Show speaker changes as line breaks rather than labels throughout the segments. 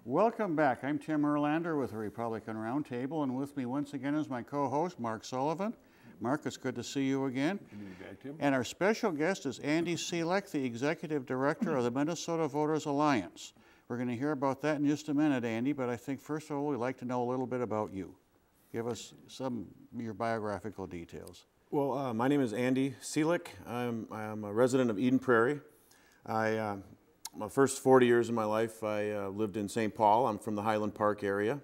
Welcome back. I'm Tim Erlander with the Republican Roundtable, and with me once again is my co-host, Mark Sullivan. Mark, it's good to see you again.
Good to be back, Tim.
And our special guest is Andy Cilek, the Executive Director of the Minnesota Voters Alliance. We're going to hear about that in just a minute, Andy, but I think first of all, we'd like to know a little bit about you. Give us some of your biographical details.
Well, my name is Andy Cilek. I'm a resident of Eden Prairie. My first 40 years of my life, I lived in St. Paul. I'm from the Highland Park area.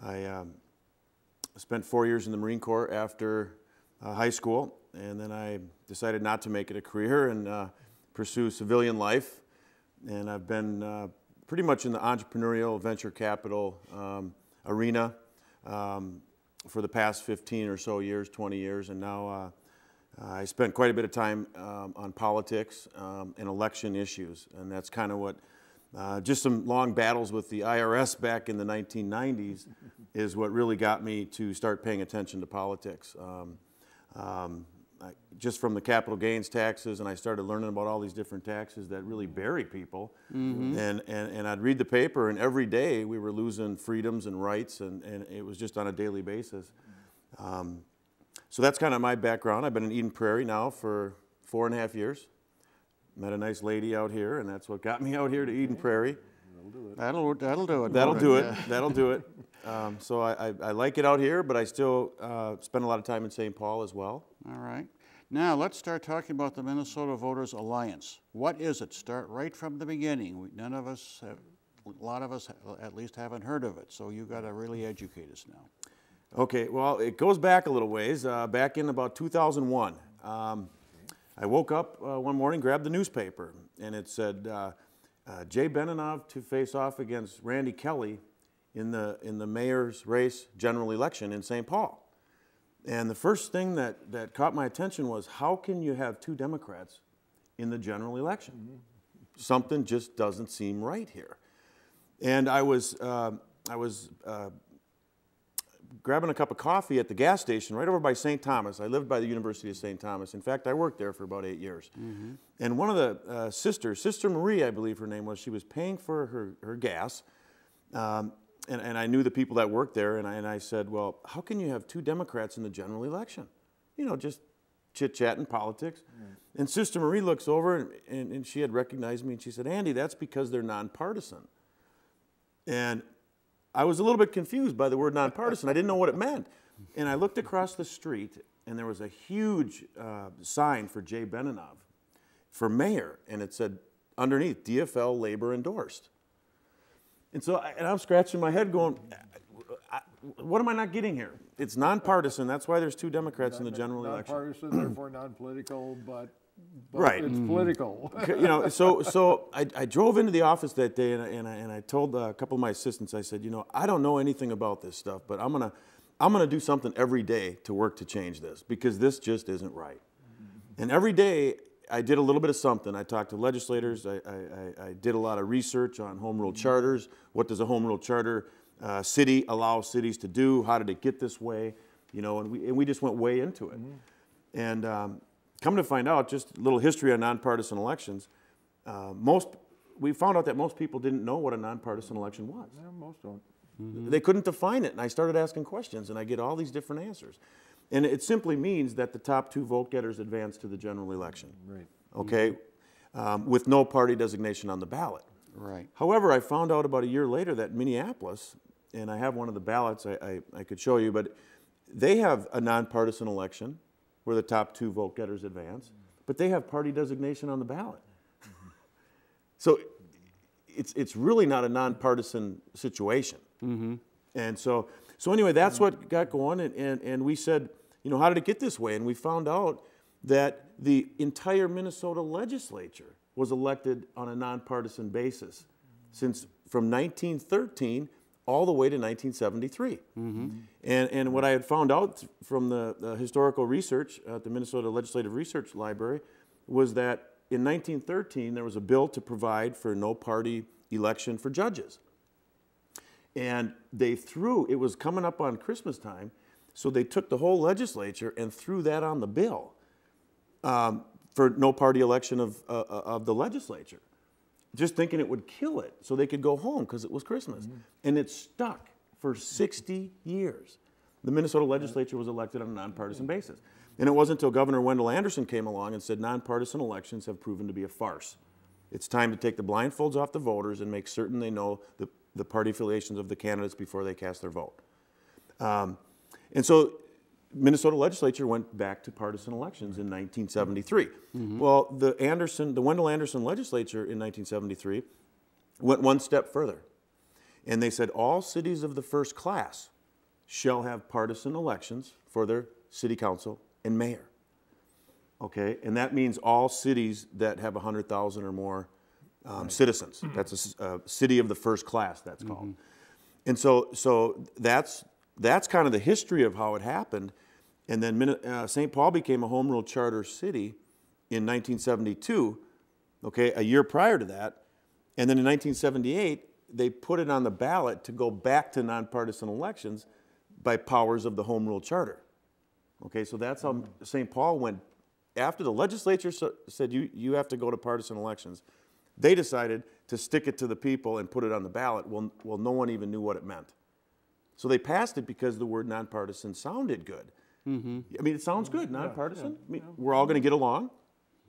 I spent 4 years in the Marine Corps after high school, and then I decided not to make it a career and pursue civilian life. And I've been pretty much in the entrepreneurial venture capital arena for the past 15 or so years, 20 years, and now I spent quite a bit of time on politics and election issues, and that's kind of what, just some long battles with the IRS back in the 1990s is what really got me to start paying attention to politics. Just from the capital gains taxes, and I started learning about all these different taxes that really bury people. And I'd read the paper, and every day we were losing freedoms and rights, and it was just on a daily basis. So that's kind of my background. I've been in Eden Prairie now for 4.5 years. Met a nice lady out here, and that's what got me out here to Eden Prairie.
That'll do it.
That'll do it. That'll do it. So I like it out here, but I still spend a lot of time in St. Paul as well.
All right. Now let's start talking about the Minnesota Voters Alliance. What is it? Start right from the beginning. None of us, a lot of us at least haven't heard of it, so you've got to really educate us now.
Okay, well, it goes back a little ways. Back in about 2001, I woke up one morning, grabbed the newspaper, and it said, Jay Beninoff to face off against Randy Kelly in the mayor's race general election in St. Paul. And the first thing that caught my attention was, how can you have two Democrats in the general election? Something just doesn't seem right here. And I was grabbing a cup of coffee at the gas station right over by St. Thomas. I lived by the University of St. Thomas. In fact, I worked there for about 8 years. And one of the sisters, Sister Marie, I believe her name was, she was paying for her gas. And I knew the people that worked there, and I said, well, how can you have two Democrats in the general election? You know, just chit-chat and politics. And Sister Marie looks over, and she had recognized me, and she said, Andy, that's because they're nonpartisan. And I was a little bit confused by the word nonpartisan. I didn't know what it meant. And I looked across the street, and there was a huge sign for Jay Beninoff for mayor, and it said underneath, DFL labor endorsed. And so I'm scratching my head going, what am I not getting here? It's nonpartisan. That's why there's two Democrats in the general election.
Nonpartisan, therefore non-political, but
right.
It's political.
You know, so I drove into the office that day, and I told a couple of my assistants, I said, you know, I don't know anything about this stuff, but I'm gonna do something every day to work to change this, because this just isn't right. And every day I did a little bit of something. I talked to legislators. I did a lot of research on home rule charters. What does a home rule charter city allow cities to do? How did it get this way? You know, and we just went way into it. And come to find out, just a little history on nonpartisan elections, we found out that most people didn't know what a nonpartisan election was.
Yeah, most don't.
They couldn't define it, and I started asking questions, and I get all these different answers. And it simply means that the top two vote getters advance to the general election. Right. Okay? With no party designation on the ballot.
Right.
However, I found out about a year later that Minneapolis, and I have one of the ballots I could show you, but they have a nonpartisan election where the top two vote getters advance, but they have party designation on the ballot. So it's really not a nonpartisan situation. And so anyway, that's what got going, and we said, you know, how did it get this way? And we found out that the entire Minnesota legislature was elected on a nonpartisan basis from 1913 all the way to 1973. And what I had found out from the historical research at the Minnesota Legislative Research Library was that in 1913 there was a bill to provide for no party election for judges. And it was coming up on Christmas time, so they took the whole legislature and threw that on the bill for no party election of the legislature. just thinking it would kill it so they could go home because it was Christmas. And it stuck for 60 years. The Minnesota legislature was elected on a nonpartisan basis. And it wasn't until Governor Wendell Anderson came along and said nonpartisan elections have proven to be a farce. It's time to take the blindfolds off the voters and make certain they know the party affiliations of the candidates before they cast their vote. And so Minnesota legislature went back to partisan elections in 1973. Well, the Wendell Anderson legislature in 1973 went one step further. And they said all cities of the first class shall have partisan elections for their city council and mayor. Okay, and that means all cities that have 100,000 or more citizens. That's a city of the first class, that's called. And so that's kind of the history of how it happened. And then St. Paul became a home rule charter city in 1972, okay, a year prior to that. And then in 1978, they put it on the ballot to go back to nonpartisan elections by powers of the home rule charter. Okay, so that's how St. Paul went. After the legislature said you have to go to partisan elections, they decided to stick it to the people and put it on the ballot. Well, no one even knew what it meant. So they passed it because the word nonpartisan sounded good. I mean, it sounds good, nonpartisan. I mean, we're all going to get along,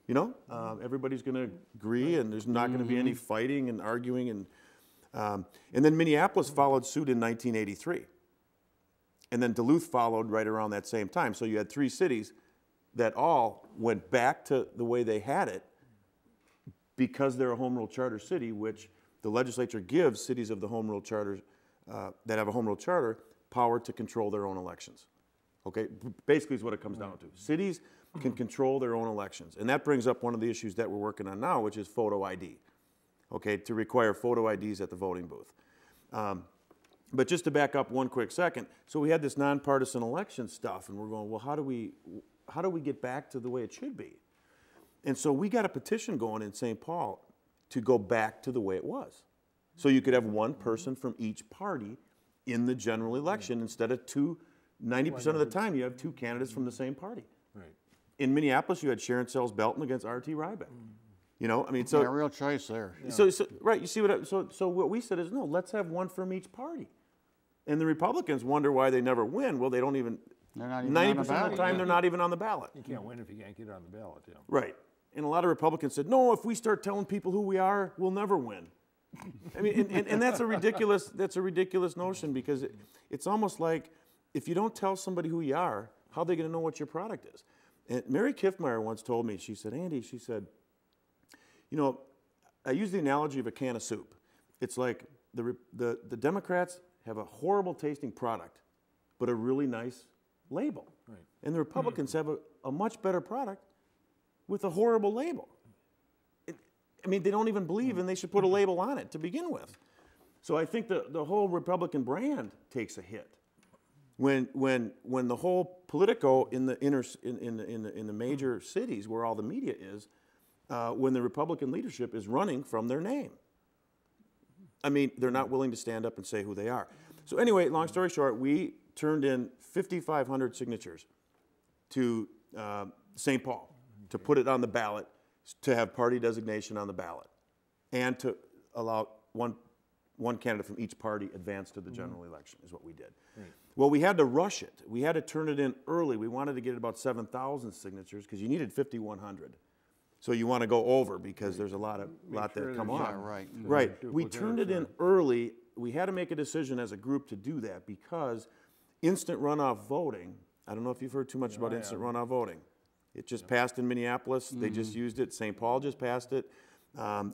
you know. Everybody's going to agree, and there's not going to be any fighting and arguing. And then Minneapolis followed suit in 1983. And then Duluth followed right around that same time. So you had three cities that all went back to the way they had it because they're a home rule charter city, which the legislature gives cities of the home rule charters that have a home rule charter power to control their own elections. Okay, basically is what it comes down to. Cities can control their own elections. And that brings up one of the issues that we're working on now, which is photo ID. Okay, to require photo IDs at the voting booth. But just to back up one quick second, so we had this nonpartisan election stuff, and we're going, well, how do we get back to the way it should be? And so we got a petition going in St. Paul to go back to the way it was. So you could have one person from each party in the general election instead of 90% of the time you have two candidates from the same party.
Right.
In Minneapolis, you had Sharon Sells Belton against R.T. Ryback. You know, I mean, so
Yeah, real choice there.
So right, you see so what we said is no, let's have one from each party. And the Republicans wonder why they never win. Well, they don't even.
They're not even
90%
on the
of the
ballot.
time, they're not even on the ballot.
You can't win if you can't get on the ballot, yeah.
Right. And a lot of Republicans said, no, if we start telling people who we are, we'll never win. I mean, and that's a ridiculous notion because it's almost like if you don't tell somebody who you are, how are they going to know what your product is? And Mary Kiffmeyer once told me, she said, Andy, she said, you know, I use the analogy of a can of soup. It's like the Democrats have a horrible tasting product, but a really nice label.
Right.
And the Republicans have a much better product with a horrible label. I mean, they don't even believe and they should put a label on it to begin with. So I think the whole Republican brand takes a hit. When the whole Politico in the major cities where all the media is, when the Republican leadership is running from their name. I mean, they're not willing to stand up and say who they are. So anyway, long story short, we turned in 5,500 signatures to St. Paul to put it on the ballot, to have party designation on the ballot, and to allow one candidate from each party advance to the general election is what we did. Right. Well, we had to rush it. We had to turn it in early. We wanted to get about 7,000 signatures because you needed 5,100. So you want to go over because there's a lot that come on.
Yeah, right.
Right. We turned it in early. We had to make a decision as a group to do that because instant runoff voting, I don't know if you've heard too much about instant runoff voting. It just passed in Minneapolis. They just used it. St. Paul just passed it.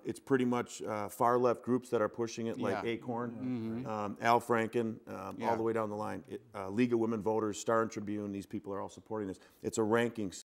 It's pretty much far left groups that are pushing it, like Acorn, Al Franken, all the way down the line. League of Women Voters, Star and Tribune, these people are all supporting this. It's a ranking